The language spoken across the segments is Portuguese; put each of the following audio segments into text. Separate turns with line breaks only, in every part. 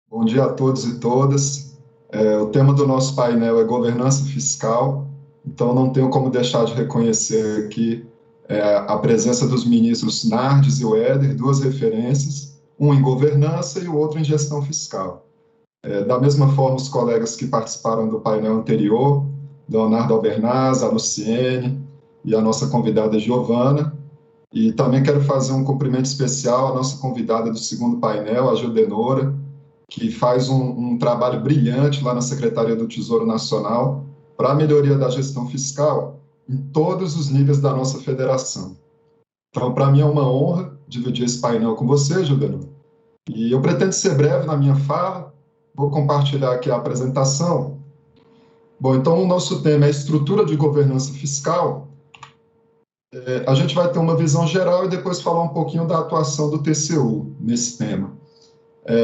Bom dia a todos e todas. O tema do nosso painel é governança fiscal, então não tenho como deixar de reconhecer aqui a presença dos ministros Nardes e Weder, duas referências, um em governança e o outro em gestão fiscal. Da mesma forma, os colegas que participaram do painel anterior, Leonardo Albernaz, a Luciene e a nossa convidada Giovana, e também quero fazer um cumprimento especial à nossa convidada do segundo painel, a Gildenora, que faz um trabalho brilhante lá na Secretaria do Tesouro Nacional para a melhoria da gestão fiscal em todos os níveis da nossa federação. Então, para mim é uma honra dividir esse painel com você, Gildenora. E eu pretendo ser breve na minha fala, vou compartilhar aqui a apresentação. Bom, então o nosso tema é estrutura de governança fiscal. A gente vai ter uma visão geral e depois falar um pouquinho da atuação do TCU nesse tema.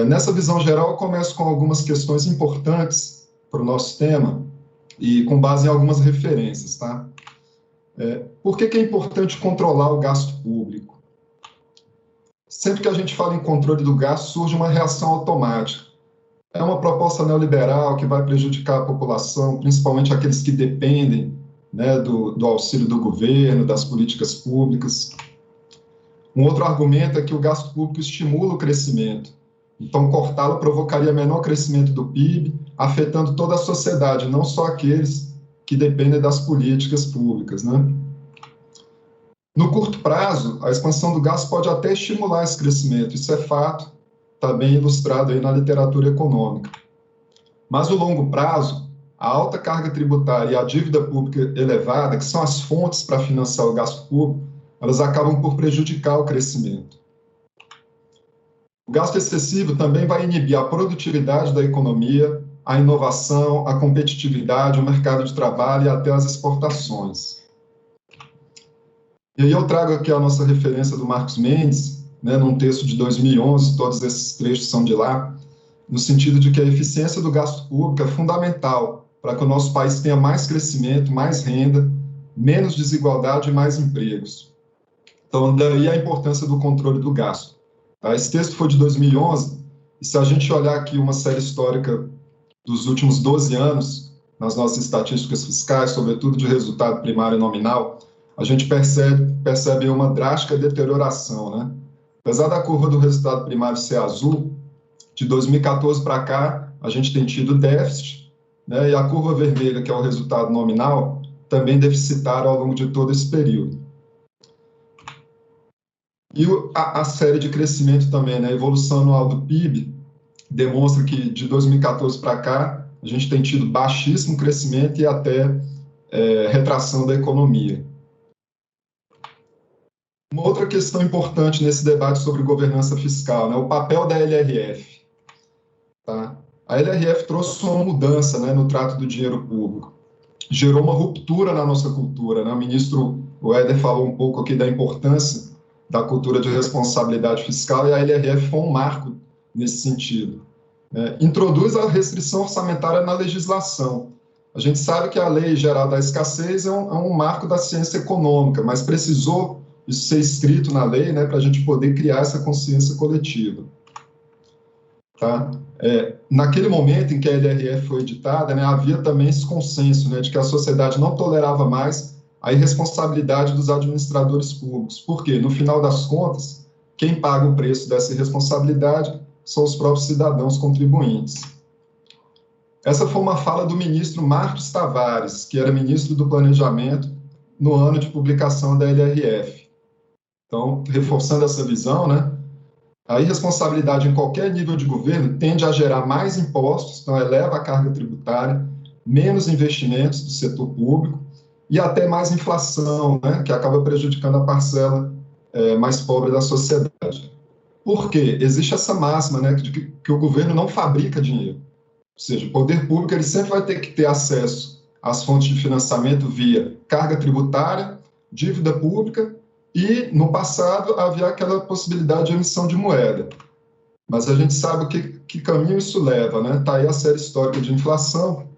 Nessa visão geral, eu começo com algumas questões importantes para o nosso tema e com base em algumas referências, tá? Por que é importante controlar o gasto público? Sempre que a gente fala em controle do gasto, surge uma reação automática. É uma proposta neoliberal que vai prejudicar a população, principalmente aqueles que dependem, né, do auxílio do governo, das políticas públicas. Um outro argumento é que o gasto público estimula o crescimento. Então, cortá-lo provocaria menor crescimento do PIB, afetando toda a sociedade, não só aqueles que dependem das políticas públicas, né? No curto prazo, a expansão do gasto pode até estimular esse crescimento, isso é fato, está bem ilustrado aí na literatura econômica. Mas no longo prazo, a alta carga tributária e a dívida pública elevada, que são as fontes para financiar o gasto público, elas acabam por prejudicar o crescimento. O gasto excessivo também vai inibir a produtividade da economia, a inovação, a competitividade, o mercado de trabalho e até as exportações. E aí eu trago aqui a nossa referência do Marcos Mendes, né, num texto de 2011, todos esses trechos são de lá, no sentido de que a eficiência do gasto público é fundamental para que o nosso país tenha mais crescimento, mais renda, menos desigualdade e mais empregos. Então, daí a importância do controle do gasto. Esse texto foi de 2011, e se a gente olhar aqui uma série histórica dos últimos 12 anos, nas nossas estatísticas fiscais, sobretudo de resultado primário e nominal, a gente percebe uma drástica deterioração, né? Apesar da curva do resultado primário ser azul, de 2014 para cá, a gente tem tido déficit, né? E a curva vermelha, que é o resultado nominal, também deficitária ao longo de todo esse período. E a série de crescimento também, né, a evolução anual do PIB, demonstra que de 2014 para cá, a gente tem tido baixíssimo crescimento e até retração da economia. Uma outra questão importante nesse debate sobre governança fiscal, né, o papel da LRF. Tá? A LRF trouxe uma mudança, né, no trato do dinheiro público. Gerou uma ruptura na nossa cultura, né? O ministro Weder falou um pouco aqui da importância da cultura de responsabilidade fiscal, e a LRF foi um marco nesse sentido. Introduz a restrição orçamentária na legislação. A gente sabe que a Lei Geral da Escassez é um marco da ciência econômica, mas precisou isso ser escrito na lei, né, para a gente poder criar essa consciência coletiva. Tá? Naquele momento em que a LRF foi editada, né, havia também esse consenso, né, de que a sociedade não tolerava mais a irresponsabilidade dos administradores públicos. Por quê? No final das contas, quem paga o preço dessa irresponsabilidade são os próprios cidadãos contribuintes. Essa foi uma fala do ministro Marcos Tavares, que era ministro do Planejamento no ano de publicação da LRF. Então, reforçando essa visão, né, a irresponsabilidade em qualquer nível de governo tende a gerar mais impostos, então eleva a carga tributária, menos investimentos do setor público, e até mais inflação, né, que acaba prejudicando a parcela mais pobre da sociedade. Por quê? Existe essa máxima, né, de que o governo não fabrica dinheiro. Ou seja, o poder público ele sempre vai ter que ter acesso às fontes de financiamento via carga tributária, dívida pública, e, no passado, havia aquela possibilidade de emissão de moeda. Mas a gente sabe que caminho isso leva, né? Está aí a série histórica de inflação.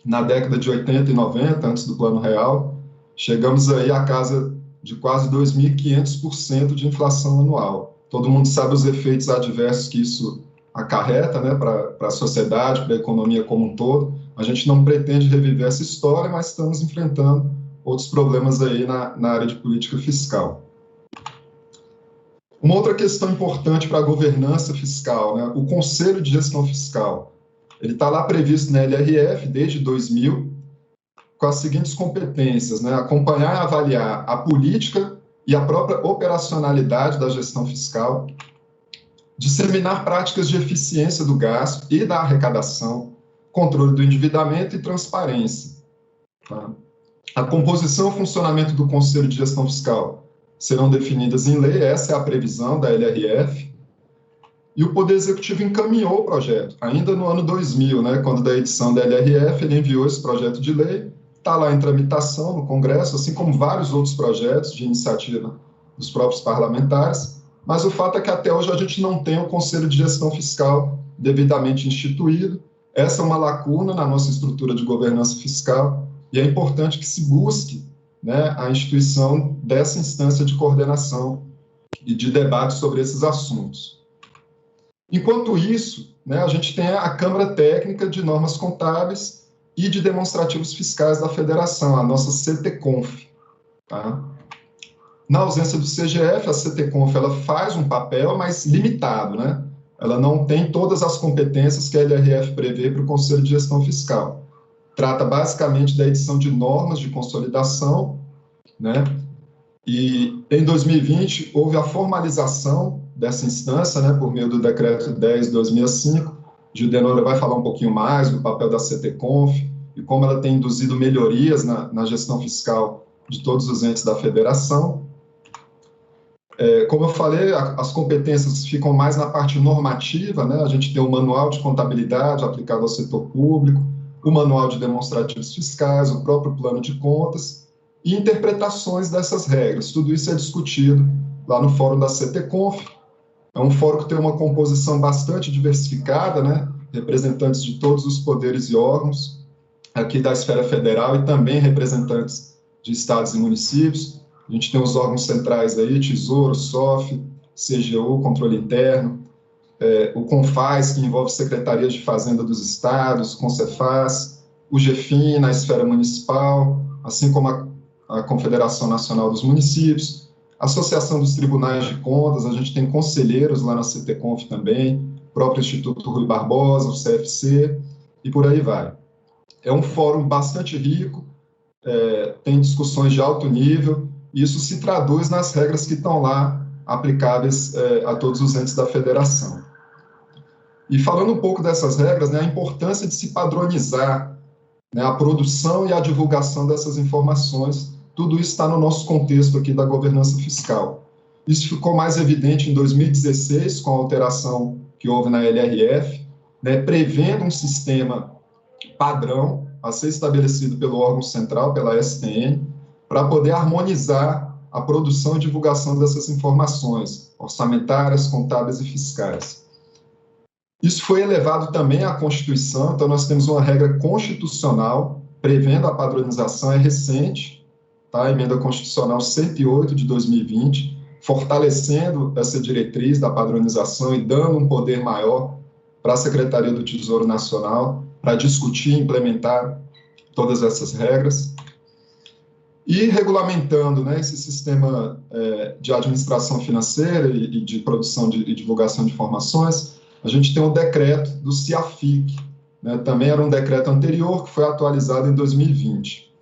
Na década de 80 e 90, antes do Plano Real, chegamos aí à casa de quase 2.500% de inflação anual. Todo mundo sabe os efeitos adversos que isso acarreta, né, para a sociedade, para a economia como um todo. A gente não pretende reviver essa história, mas estamos enfrentando outros problemas aí na área de política fiscal. Uma outra questão importante para a governança fiscal, né, o Conselho de Gestão Fiscal. Ele está lá previsto na LRF desde 2000, com as seguintes competências, né, acompanhar e avaliar a política e a própria operacionalidade da gestão fiscal, disseminar práticas de eficiência do gasto e da arrecadação, controle do endividamento e transparência. Tá? A composição e funcionamento do Conselho de Gestão Fiscal serão definidas em lei, essa é a previsão da LRF, e o Poder Executivo encaminhou o projeto, ainda no ano 2000, né, quando da edição da LRF, ele enviou esse projeto de lei, está lá em tramitação no Congresso, assim como vários outros projetos de iniciativa dos próprios parlamentares, mas o fato é que até hoje a gente não tem o Conselho de Gestão Fiscal devidamente instituído. Essa é uma lacuna na nossa estrutura de governança fiscal e é importante que se busque, né, a instituição dessa instância de coordenação e de debate sobre esses assuntos. Enquanto isso, né, a gente tem a Câmara Técnica de Normas Contábeis e de Demonstrativos Fiscais da Federação, a nossa CTConf. Tá? Na ausência do CGF, a CTConf ela faz um papel, mas limitado, né? Ela não tem todas as competências que a LRF prevê para o Conselho de Gestão Fiscal. Trata basicamente da edição de normas de consolidação, né? E em 2020 houve a formalização dessa instância, né, por meio do Decreto 10/2005. Gildenora vai falar um pouquinho mais do papel da CTConf e como ela tem induzido melhorias na gestão fiscal de todos os entes da federação. Como eu falei, as competências ficam mais na parte normativa, né? A gente tem o Manual de Contabilidade aplicado ao setor público, o Manual de Demonstrativos Fiscais, o próprio Plano de Contas e interpretações dessas regras. Tudo isso é discutido lá no fórum da CTConf. É um fórum que tem uma composição bastante diversificada, né? Representantes de todos os poderes e órgãos aqui da esfera federal e também representantes de estados e municípios. A gente tem os órgãos centrais aí, Tesouro, SOF, CGU, Controle Interno, o CONFAS, que envolve secretarias de Fazenda dos estados, CONCEFAS, o GEFIN na esfera municipal, assim como a Confederação Nacional dos Municípios, a Associação dos Tribunais de Contas, a gente tem conselheiros lá na CTConf também, o próprio Instituto Rui Barbosa, o CFC, e por aí vai. É um fórum bastante rico, tem discussões de alto nível, e isso se traduz nas regras que estão lá aplicáveis a todos os entes da federação. E falando um pouco dessas regras, né, a importância de se padronizar, né, a produção e a divulgação dessas informações, tudo isso está no nosso contexto aqui da governança fiscal. Isso ficou mais evidente em 2016, com a alteração que houve na LRF, né, prevendo um sistema padrão a ser estabelecido pelo órgão central, pela STN, para poder harmonizar a produção e divulgação dessas informações orçamentárias, contábeis e fiscais. Isso foi elevado também à Constituição, então nós temos uma regra constitucional prevendo a padronização, é recente, tá? A Emenda Constitucional 108 de 2020, fortalecendo essa diretriz da padronização e dando um poder maior para a Secretaria do Tesouro Nacional para discutir e implementar todas essas regras. E regulamentando, né, esse sistema de administração financeira e de produção e divulgação de informações, a gente tem o decreto do CIAFIC, né, também era um decreto anterior que foi atualizado em 2020.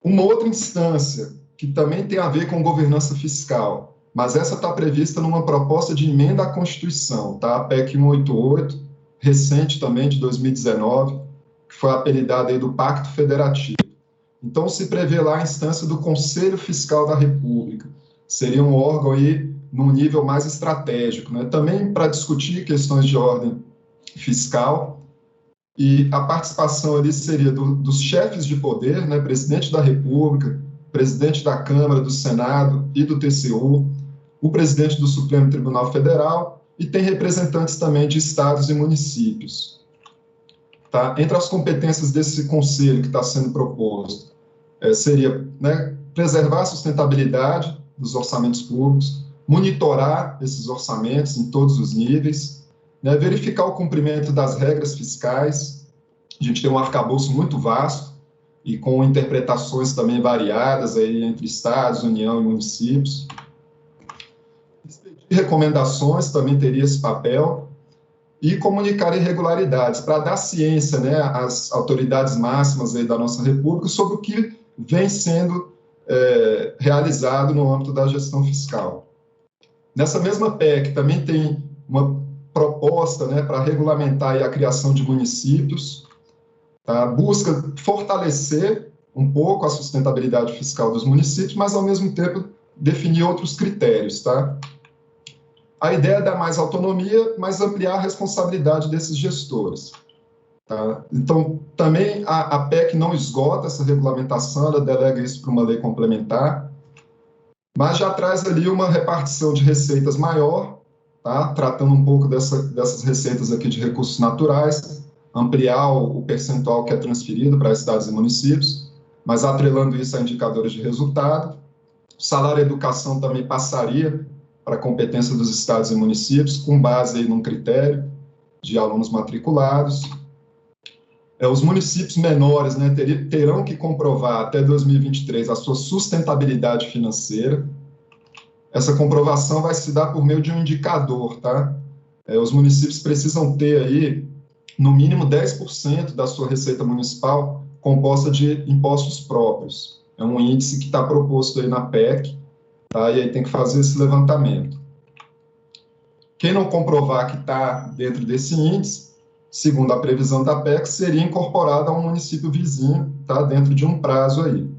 Uma outra instância que também tem a ver com governança fiscal, mas essa está prevista numa proposta de emenda à Constituição, tá? A PEC 188, recente também, de 2019, que foi apelidada aí do Pacto Federativo. Então, se prevê lá a instância do Conselho Fiscal da República, seria um órgão aí num nível mais estratégico, né? Também para discutir questões de ordem fiscal, e a participação ali seria dos chefes de poder, né? Presidente da República, presidente da Câmara, do Senado e do TCU, o presidente do Supremo Tribunal Federal, e tem representantes também de estados e municípios. Tá? Entre as competências desse conselho que está sendo proposto, seria, né, preservar a sustentabilidade dos orçamentos públicos, monitorar esses orçamentos em todos os níveis, né, verificar o cumprimento das regras fiscais. A gente tem um arcabouço muito vasto e com interpretações também variadas aí entre estados, União e municípios. Expedir recomendações também teria esse papel, e comunicar irregularidades, para dar ciência, né, às autoridades máximas aí da nossa República sobre o que vem sendo realizado no âmbito da gestão fiscal. Nessa mesma PEC também tem uma proposta, né, para regulamentar aí a criação de municípios, tá? Busca fortalecer um pouco a sustentabilidade fiscal dos municípios, mas ao mesmo tempo definir outros critérios, tá? A ideia é dar mais autonomia, mas ampliar a responsabilidade desses gestores. Tá? Então, também a PEC não esgota essa regulamentação, ela delega isso para uma lei complementar, mas já traz ali uma repartição de receitas maior, tá? Tratando um pouco dessas receitas aqui de recursos naturais, ampliar o percentual que é transferido para estados e municípios, mas atrelando isso a indicadores de resultado. O salário educação também passaria para a competência dos estados e municípios, com base aí num critério de alunos matriculados. Os municípios menores, né, terão que comprovar até 2023 a sua sustentabilidade financeira. Essa comprovação vai se dar por meio de um indicador, tá? Os municípios precisam ter aí, no mínimo 10% da sua receita municipal composta de impostos próprios. É um índice que está proposto aí na PEC, tá? E aí tem que fazer esse levantamento. Quem não comprovar que está dentro desse índice, segundo a previsão da PEC, seria incorporado a um município vizinho, tá? Dentro de um prazo aí.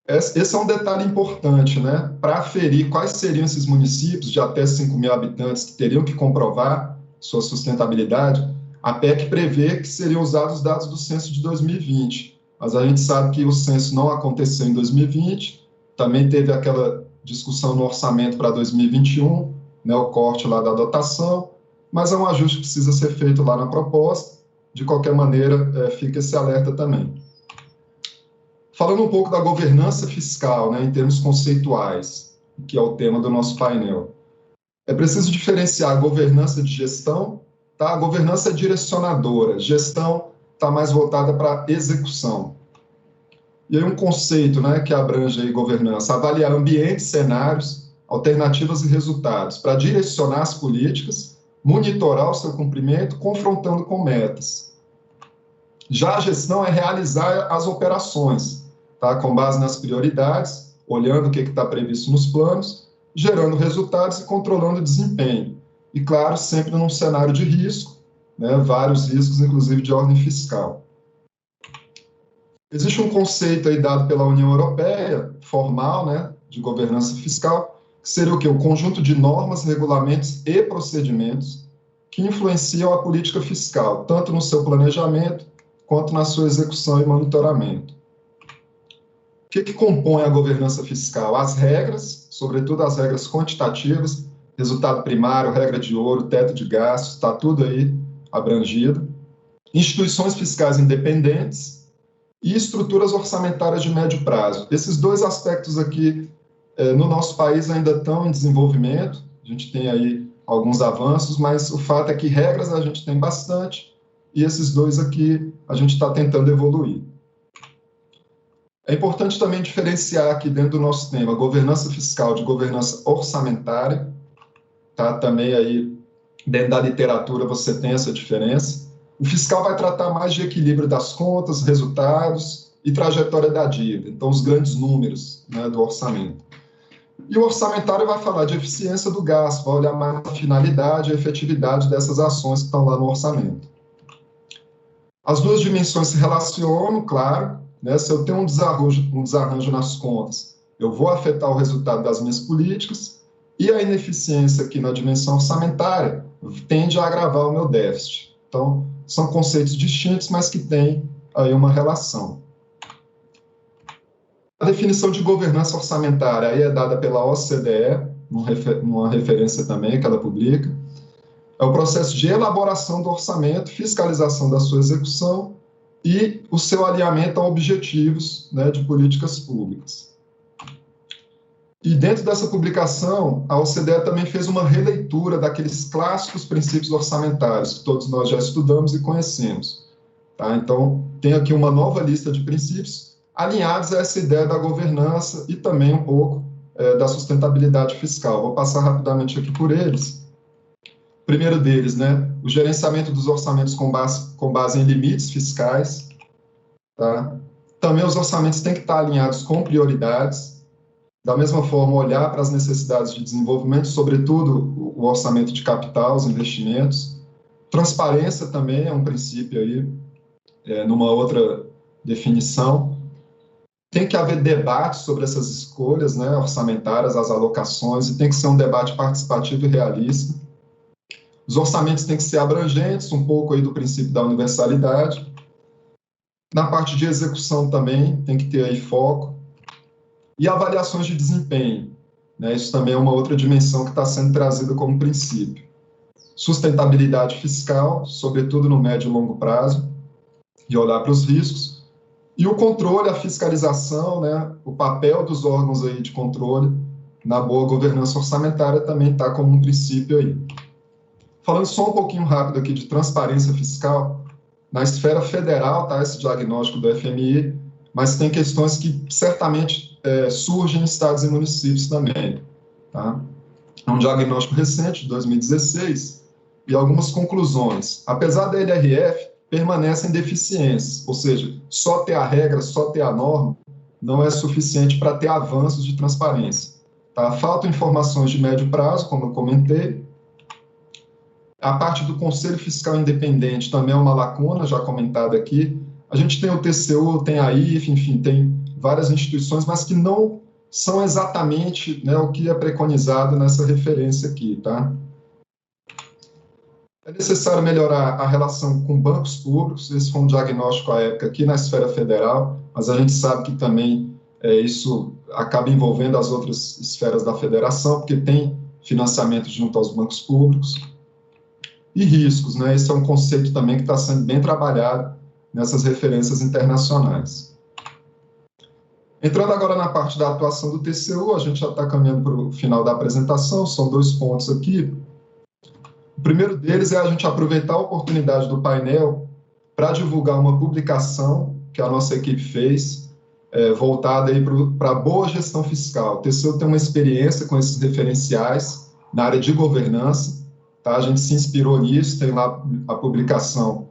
Esse é um detalhe importante, né? Para aferir quais seriam esses municípios de até 5.000 habitantes que teriam que comprovar sua sustentabilidade, a PEC prevê que seriam usados os dados do censo de 2020, mas a gente sabe que o censo não aconteceu em 2020, também teve aquela discussão no orçamento para 2021, né, o corte lá da dotação, mas é um ajuste que precisa ser feito lá na proposta. De qualquer maneira, fica esse alerta também. Falando um pouco da governança fiscal, né, em termos conceituais, que é o tema do nosso painel. É preciso diferenciar a governança de gestão, tá? A governança é direcionadora, gestão está mais voltada para execução. E aí um conceito, né, que abrange aí governança, avaliar ambientes, cenários, alternativas e resultados, para direcionar as políticas, monitorar o seu cumprimento, confrontando com metas. Já a gestão é realizar as operações, tá, com base nas prioridades, olhando o que está previsto nos planos, gerando resultados e controlando o desempenho. E, claro, sempre num cenário de risco, né, vários riscos, inclusive de ordem fiscal. Existe um conceito aí dado pela União Europeia, formal, né, de governança fiscal, que seria o quê? O conjunto de normas, regulamentos e procedimentos que influenciam a política fiscal, tanto no seu planejamento quanto na sua execução e monitoramento. O que compõe a governança fiscal? As regras, sobretudo as regras quantitativas, resultado primário, regra de ouro, teto de gastos, está tudo aí abrangido. Instituições fiscais independentes e estruturas orçamentárias de médio prazo. Esses dois aspectos aqui, no nosso país, ainda estão em desenvolvimento. A gente tem aí alguns avanços, mas o fato é que regras a gente tem bastante, e esses dois aqui a gente está tentando evoluir. É importante também diferenciar aqui dentro do nosso tema governança fiscal de governança orçamentária, tá? Também aí dentro da literatura você tem essa diferença. O fiscal vai tratar mais de equilíbrio das contas, resultados e trajetória da dívida, então os grandes números, né, do orçamento. E o orçamentário vai falar de eficiência do gasto, vai olhar mais a finalidade e a efetividade dessas ações que estão lá no orçamento. As duas dimensões se relacionam, claro, né? Se eu tenho um desarranjo nas contas, eu vou afetar o resultado das minhas políticas, e a ineficiência aqui na dimensão orçamentária tende a agravar o meu déficit. Então, são conceitos distintos, mas que têm aí uma relação. A definição de governança orçamentária aí é dada pela OCDE, numa referência também que ela publica. É o processo de elaboração do orçamento, fiscalização da sua execução e o seu alinhamento a objetivos, né, de políticas públicas. E dentro dessa publicação, a OCDE também fez uma releitura daqueles clássicos princípios orçamentários que todos nós já estudamos e conhecemos. Tá? Então, tem aqui uma nova lista de princípios alinhados a essa ideia da governança e também um pouco da sustentabilidade fiscal. Vou passar rapidamente aqui por eles. O primeiro deles, né, o gerenciamento dos orçamentos com base em limites fiscais. Tá? Também os orçamentos têm que estar alinhados com prioridades. Da mesma forma, olhar para as necessidades de desenvolvimento, sobretudo o orçamento de capital, os investimentos. Transparência também é um princípio aí, numa outra definição. Tem que haver debate sobre essas escolhas, né, orçamentárias, as alocações, e tem que ser um debate participativo e realista. Os orçamentos têm que ser abrangentes, um pouco aí do princípio da universalidade. Na parte de execução também tem que ter aí foco. E avaliações de desempenho, né? Isso também é uma outra dimensão que está sendo trazida como princípio. Sustentabilidade fiscal, sobretudo no médio e longo prazo, e olhar para os riscos. E o controle, a fiscalização, né? O papel dos órgãos aí de controle na boa governança orçamentária também está como um princípio aí. Falando só um pouquinho rápido aqui de transparência fiscal, na esfera federal está esse diagnóstico do FMI, mas tem questões que certamente surgem em estados e municípios também. Tá? É um diagnóstico recente, de 2016, e algumas conclusões. Apesar da LRF, permanecem deficiências, ou seja, só ter a regra, só ter a norma, não é suficiente para ter avanços de transparência. Tá? Faltam informações de médio prazo, como eu comentei. A parte do Conselho Fiscal Independente também é uma lacuna, já comentada aqui. A gente tem o TCU, tem a IFE, enfim, tem várias instituições, mas que não são exatamente, né, o que é preconizado nessa referência aqui, tá? É necessário melhorar a relação com bancos públicos, esse foi um diagnóstico à época aqui na esfera federal, mas a gente sabe que também isso acaba envolvendo as outras esferas da federação, porque tem financiamento junto aos bancos públicos. E riscos, né? Esse é um conceito também que está sendo bem trabalhado nessas referências internacionais. Entrando agora na parte da atuação do TCU, a gente já está caminhando para o final da apresentação, são 2 pontos aqui. O primeiro deles é a gente aproveitar a oportunidade do painel para divulgar uma publicação que a nossa equipe fez, voltada para a boa gestão fiscal. O TCU tem uma experiência com esses referenciais na área de governança, tá? A gente se inspirou nisso, tem lá a publicação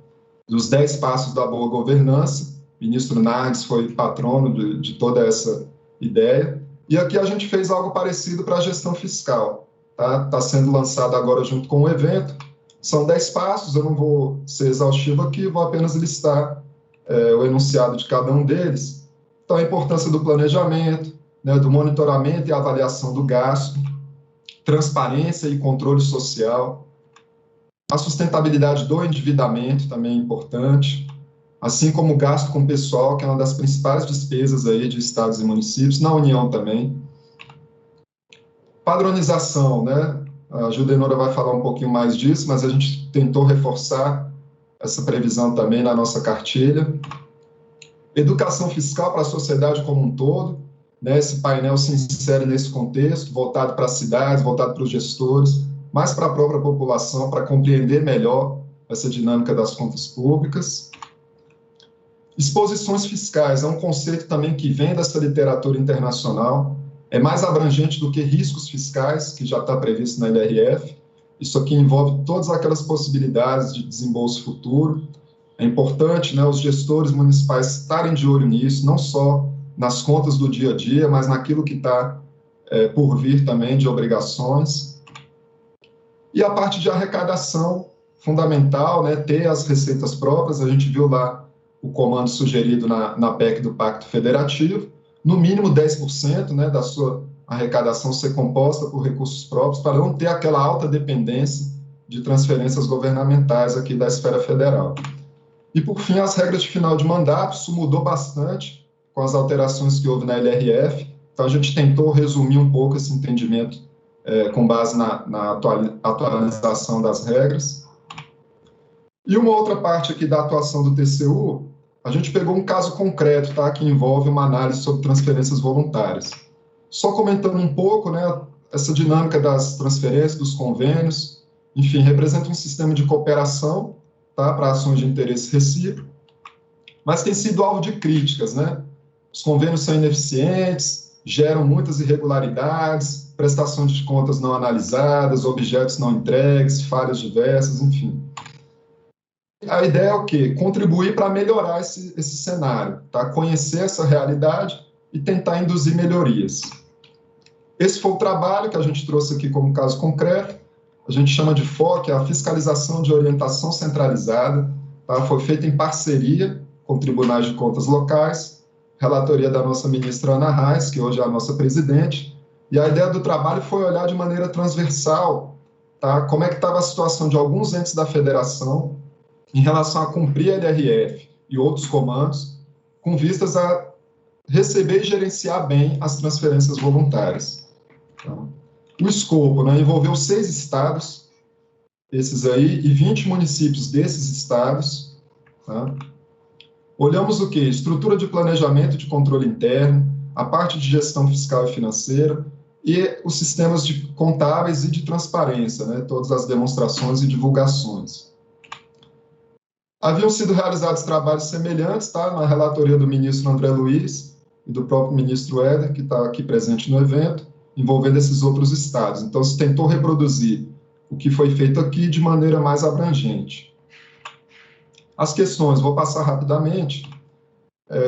dos 10 passos da boa governança. O ministro Nardes foi patrono de toda essa ideia. E aqui a gente fez algo parecido para a gestão fiscal. Tá sendo lançado agora junto com o evento. São 10 passos, eu não vou ser exaustivo aqui, vou apenas listar o enunciado de cada um deles. Então, a importância do planejamento, né, do monitoramento e avaliação do gasto, transparência e controle social, a sustentabilidade do endividamento também é importante, assim como o gasto com pessoal, que é uma das principais despesas aí de estados e municípios, na União também. Padronização, né? A Judenora vai falar um pouquinho mais disso, mas a gente tentou reforçar essa previsão também na nossa cartilha. Educação fiscal para a sociedade como um todo, né? Esse painel se insere nesse contexto, voltado para as cidades, voltado para os gestores, mais para a própria população, para compreender melhor essa dinâmica das contas públicas. Exposições fiscais é um conceito também que vem dessa literatura internacional, é mais abrangente do que riscos fiscais, que já está previsto na LRF. Isso aqui envolve todas aquelas possibilidades de desembolso futuro. É importante, né, os gestores municipais estarem de olho nisso, não só nas contas do dia a dia, mas naquilo que está por vir também de obrigações. E a parte de arrecadação, fundamental, né, ter as receitas próprias. A gente viu lá o comando sugerido na PEC do Pacto Federativo, no mínimo 10%, né, da sua arrecadação ser composta por recursos próprios, para não ter aquela alta dependência de transferências governamentais aqui da esfera federal. E, por fim, as regras de final de mandato, isso mudou bastante com as alterações que houve na LRF, então a gente tentou resumir um pouco esse entendimento com base na atualização das regras. E uma outra parte aqui da atuação do TCU, a gente pegou um caso concreto, tá, que envolve uma análise sobre transferências voluntárias. Só comentando um pouco, né, essa dinâmica das transferências, dos convênios, enfim, representa um sistema de cooperação, tá, para ações de interesse recíproco, mas tem sido alvo de críticas, né? Os convênios são ineficientes, geram muitas irregularidades, prestações de contas não analisadas, objetos não entregues, falhas diversas, enfim. A ideia é o quê? Contribuir para melhorar esse cenário, tá? Conhecer essa realidade e tentar induzir melhorias. Esse foi o trabalho que a gente trouxe aqui como caso concreto. A gente chama de FOC, a Fiscalização de Orientação Centralizada, tá? Foi feita em parceria com tribunais de contas locais, relatoria da nossa ministra Ana Reis, que hoje é a nossa presidente, e a ideia do trabalho foi olhar de maneira transversal, tá? Como é que estava a situação de alguns entes da federação em relação a cumprir a LRF e outros comandos, com vistas a receber e gerenciar bem as transferências voluntárias. Então, o escopo, né, envolveu 6 estados, esses aí, e 20 municípios desses estados. Tá? Olhamos o quê? Estrutura de planejamento de controle interno, a parte de gestão fiscal e financeira, e os sistemas de contábeis e de transparência, né, todas as demonstrações e divulgações. Haviam sido realizados trabalhos semelhantes, tá, na relatoria do ministro André Luiz e do próprio ministro Éder, que está aqui presente no evento, envolvendo esses outros estados. Então, se tentou reproduzir o que foi feito aqui de maneira mais abrangente. As questões, vou passar rapidamente.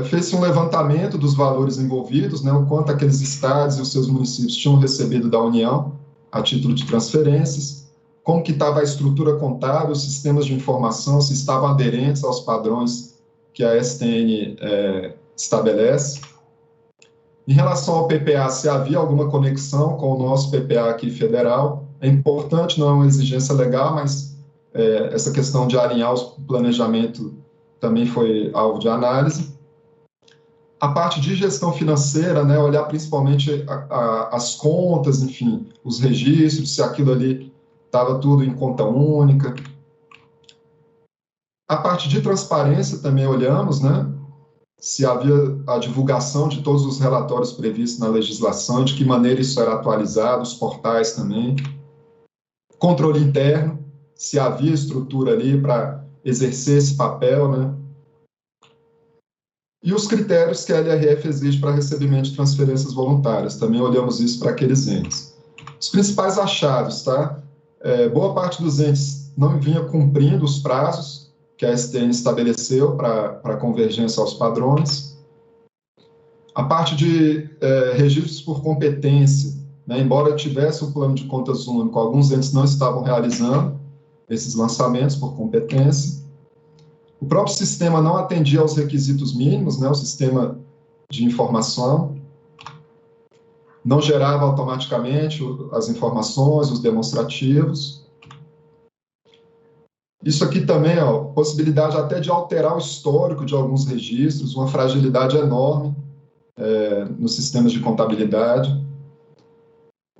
Fez-se um levantamento dos valores envolvidos, né, o quanto aqueles estados e os seus municípios tinham recebido da União a título de transferências, como que estava a estrutura contábil, os sistemas de informação, se estavam aderentes aos padrões que a STN estabelece. Em relação ao PPA, se havia alguma conexão com o nosso PPA aqui federal, é importante, não é uma exigência legal, mas essa questão de alinhar o planejamento também foi alvo de análise. A parte de gestão financeira, né, olhar principalmente as contas, enfim, os registros, se aquilo ali estava tudo em conta única. A parte de transparência também olhamos, né, se havia a divulgação de todos os relatórios previstos na legislação, de que maneira isso era atualizado, os portais também. Controle interno, se havia estrutura ali para exercer esse papel, né? E os critérios que a LRF exige para recebimento de transferências voluntárias, também olhamos isso para aqueles entes. Os principais achados, tá? Boa parte dos entes não vinha cumprindo os prazos que a STN estabeleceu para convergência aos padrões. A parte de registros por competência, né, embora tivesse um plano de contas único, alguns entes não estavam realizando esses lançamentos por competência. O próprio sistema não atendia aos requisitos mínimos, né, o sistema de informação, não gerava automaticamente as informações, os demonstrativos. Isso aqui também, ó, possibilidade até de alterar o histórico de alguns registros, uma fragilidade enorme nos sistemas de contabilidade.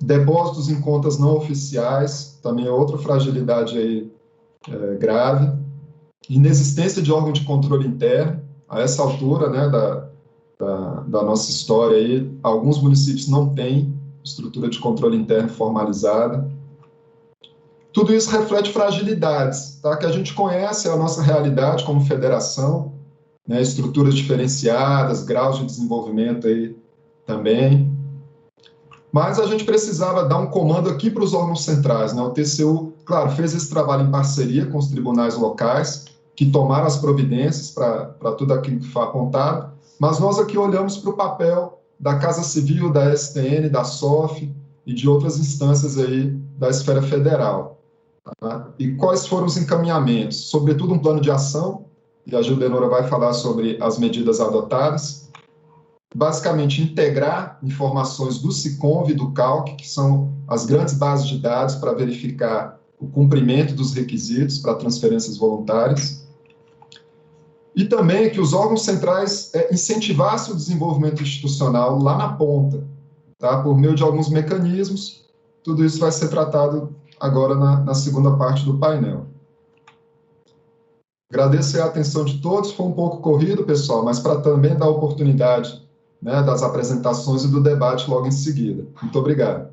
Depósitos em contas não oficiais, também é outra fragilidade aí, grave. Inexistência de órgão de controle interno, a essa altura, né, da nossa história aí, alguns municípios não têm estrutura de controle interno formalizada. Tudo isso reflete fragilidades, tá? Que a gente conhece a nossa realidade como federação, né? Estruturas diferenciadas, graus de desenvolvimento aí também. Mas a gente precisava dar um comando aqui para os órgãos centrais, né? O TCU, claro, fez esse trabalho em parceria com os tribunais locais, que tomaram as providências para tudo aquilo que foi apontado, mas nós aqui olhamos para o papel da Casa Civil, da STN, da SOF e de outras instâncias aí da esfera federal. Tá? E quais foram os encaminhamentos? Sobretudo um plano de ação, e a Gildenora vai falar sobre as medidas adotadas. Basicamente, integrar informações do SICOMV e do CALC, que são as grandes bases de dados para verificar o cumprimento dos requisitos para transferências voluntárias. E também que os órgãos centrais incentivassem o desenvolvimento institucional lá na ponta, tá? Por meio de alguns mecanismos. Tudo isso vai ser tratado agora na segunda parte do painel. Agradeço a atenção de todos, foi um pouco corrido, pessoal, mas para também dar oportunidade né, das apresentações e do debate logo em seguida. Muito obrigado.